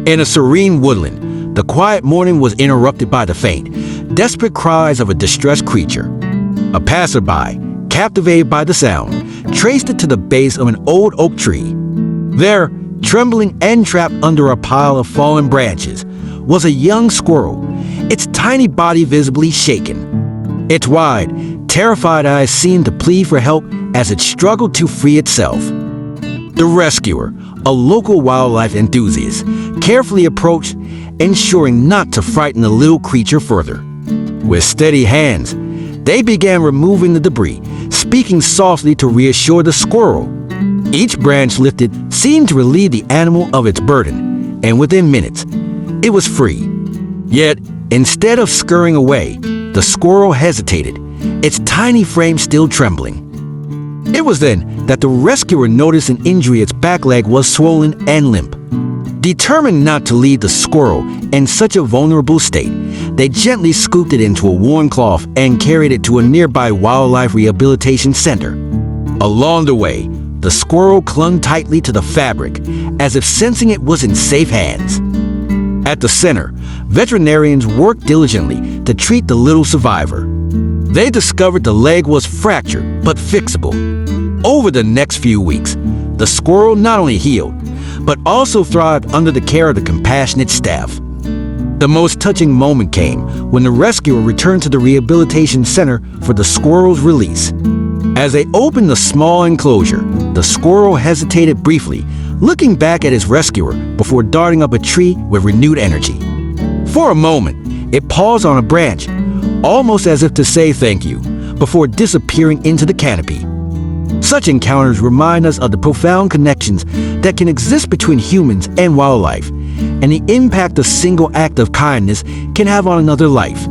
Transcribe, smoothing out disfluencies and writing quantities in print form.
In a serene woodland, the quiet morning was interrupted by the faint, desperate cries of a distressed creature. A passerby, captivated by the sound, traced it to the base of an old oak tree. There, trembling and trapped under a pile of fallen branches, was a young squirrel, its tiny body visibly shaken. Its wide, terrified eyes seemed to plead for help as it struggled to free itself. The rescuer, a local wildlife enthusiast, carefully approached, ensuring not to frighten the little creature further. With steady hands, they began removing the debris, speaking softly to reassure the squirrel. Each branch lifted seemed to relieve the animal of its burden, and within minutes, it was free. Yet, instead of scurrying away, the squirrel hesitated, its tiny frame still trembling. It was then that the rescuer noticed an injury. Its back leg was swollen and limp. Determined not to leave the squirrel in such a vulnerable state, they gently scooped it into a worn cloth and carried it to a nearby wildlife rehabilitation center. Along the way, the squirrel clung tightly to the fabric, as if sensing it was in safe hands. At the center, veterinarians worked diligently to treat the little survivor. They discovered the leg was fractured but fixable. Over the next few weeks, the squirrel not only healed, but also thrived under the care of the compassionate staff. The most touching moment came when the rescuer returned to the rehabilitation center for the squirrel's release. As they opened the small enclosure, the squirrel hesitated briefly, looking back at his rescuer before darting up a tree with renewed energy. For a moment, it paused on a branch, almost as if to say thank you, before disappearing into the canopy. Such encounters remind us of the profound connections that can exist between humans and wildlife, and the impact a single act of kindness can have on another life.